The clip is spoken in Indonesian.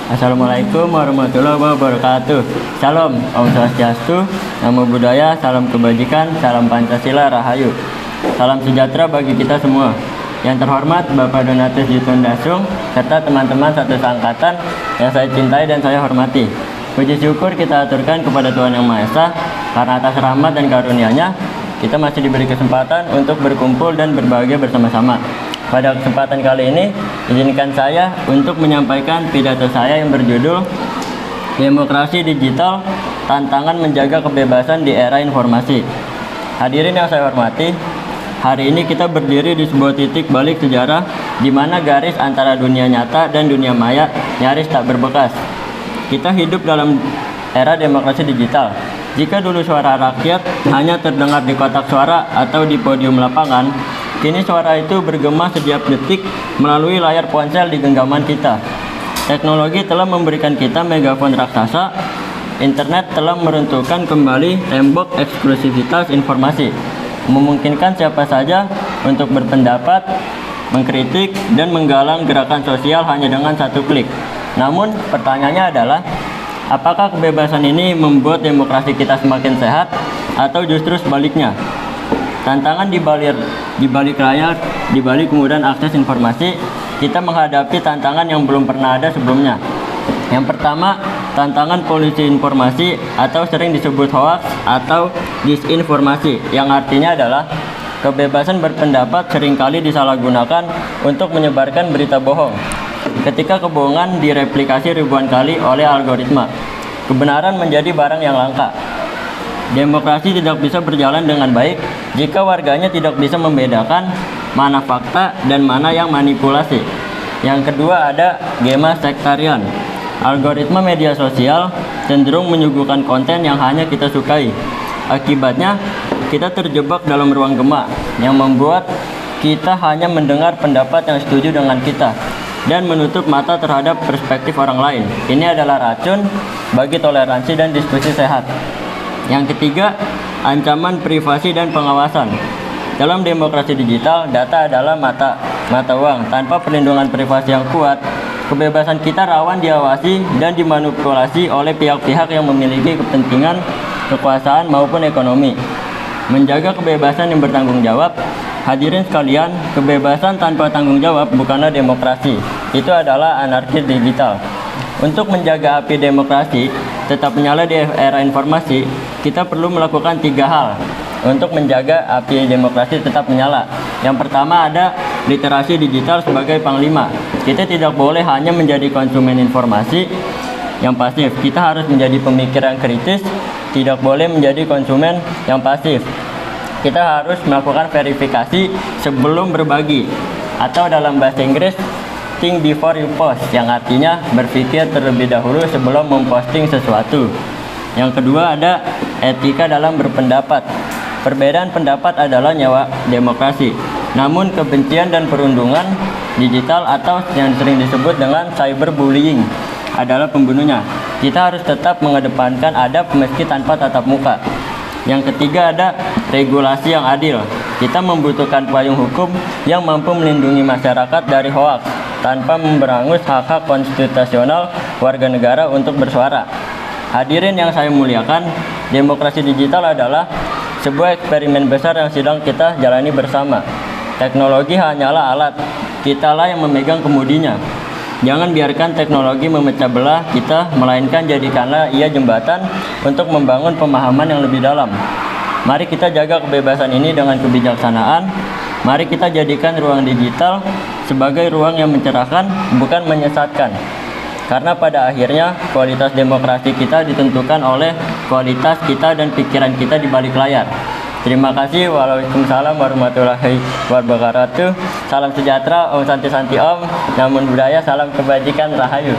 Assalamualaikum warahmatullahi wabarakatuh. Salam, Om Swastiastu, Namo Buddhaya, salam kebajikan, salam Pancasila, Rahayu. Salam sejahtera bagi kita semua. Yang terhormat Bapak Donatus Jutun Dasung serta teman-teman satu seangkatan yang saya cintai dan saya hormati. Puji syukur kita aturkan kepada Tuhan Yang Maha Esa karena atas rahmat dan karunia-Nya kita masih diberi kesempatan untuk berkumpul dan berbahagia bersama-sama. Pada kesempatan kali ini, izinkan saya untuk menyampaikan pidato saya yang berjudul Demokrasi Digital, Tantangan Menjaga Kebebasan di Era Informasi. Hadirin yang saya hormati, hari ini kita berdiri di sebuah titik balik sejarah di mana garis antara dunia nyata dan dunia maya nyaris tak berbekas. Kita hidup dalam era demokrasi digital. Jika dulu suara rakyat hanya terdengar di kotak suara atau di podium lapangan, kini suara itu bergema setiap detik melalui layar ponsel di genggaman kita. Teknologi telah memberikan kita megafon raksasa. Internet telah meruntuhkan kembali tembok eksklusivitas informasi, memungkinkan siapa saja untuk berpendapat, mengkritik, dan menggalang gerakan sosial hanya dengan satu klik. Namun, pertanyaannya adalah, apakah kebebasan ini membuat demokrasi kita semakin sehat, atau justru sebaliknya? Tantangan di balik layar, di balik kemudahan akses informasi, kita menghadapi tantangan yang belum pernah ada sebelumnya. Yang pertama, tantangan polusi informasi atau sering disebut hoax atau disinformasi, yang artinya adalah kebebasan berpendapat seringkali disalahgunakan untuk menyebarkan berita bohong. Ketika kebohongan direplikasi ribuan kali oleh algoritma, kebenaran menjadi barang yang langka. Demokrasi tidak bisa berjalan dengan baik jika warganya tidak bisa membedakan mana fakta dan mana yang manipulasi. Yang kedua ada gema sektarian. Algoritma media sosial cenderung menyuguhkan konten yang hanya kita sukai. Akibatnya, kita terjebak dalam ruang gema yang membuat kita hanya mendengar pendapat yang setuju dengan kita dan menutup mata terhadap perspektif orang lain. Ini adalah racun bagi toleransi dan diskusi sehat. Yang ketiga, ancaman privasi dan pengawasan. Dalam demokrasi digital, data adalah mata uang. Tanpa perlindungan privasi yang kuat, kebebasan kita rawan diawasi dan dimanipulasi oleh pihak-pihak yang memiliki kepentingan, kekuasaan maupun ekonomi. Menjaga kebebasan yang bertanggung jawab. Hadirin sekalian, kebebasan tanpa tanggung jawab bukanlah demokrasi. Itu adalah anarkis digital. Untuk menjaga api demokrasi tetap menyala di era informasi, kita perlu melakukan 3 hal untuk menjaga api demokrasi tetap menyala. Yang pertama ada literasi digital sebagai panglima. Kita tidak boleh hanya menjadi konsumen informasi yang pasif. Kita harus menjadi pemikir yang kritis, tidak boleh menjadi konsumen yang pasif. Kita harus melakukan verifikasi sebelum berbagi, atau dalam bahasa Inggris think before you post, yang artinya berpikir terlebih dahulu sebelum memposting sesuatu. Yang kedua ada etika dalam berpendapat. Perbedaan pendapat adalah nyawa demokrasi. Namun kebencian dan perundungan digital atau yang sering disebut dengan cyberbullying adalah pembunuhnya. Kita harus tetap mengedepankan adab meski tanpa tatap muka. Yang ketiga ada regulasi yang adil. Kita membutuhkan payung hukum yang mampu melindungi masyarakat dari hoaks tanpa memberangus hak-hak konstitusional warga negara untuk bersuara. Hadirin yang saya muliakan, demokrasi digital adalah sebuah eksperimen besar yang sedang kita jalani bersama. Teknologi hanyalah alat, kitalah yang memegang kemudinya. Jangan biarkan teknologi memecah belah kita, melainkan jadikanlah ia jembatan untuk membangun pemahaman yang lebih dalam. Mari kita jaga kebebasan ini dengan kebijaksanaan. Mari kita jadikan ruang digital sebagai ruang yang mencerahkan, bukan menyesatkan. Karena pada akhirnya kualitas demokrasi kita ditentukan oleh kualitas kita dan pikiran kita di balik layar. Terima kasih. Waalaikumsalam warahmatullahi wabarakatuh. Salam sejahtera, Om Santi Santi Om. Namo Buddhaya, salam kebajikan, Rahayu.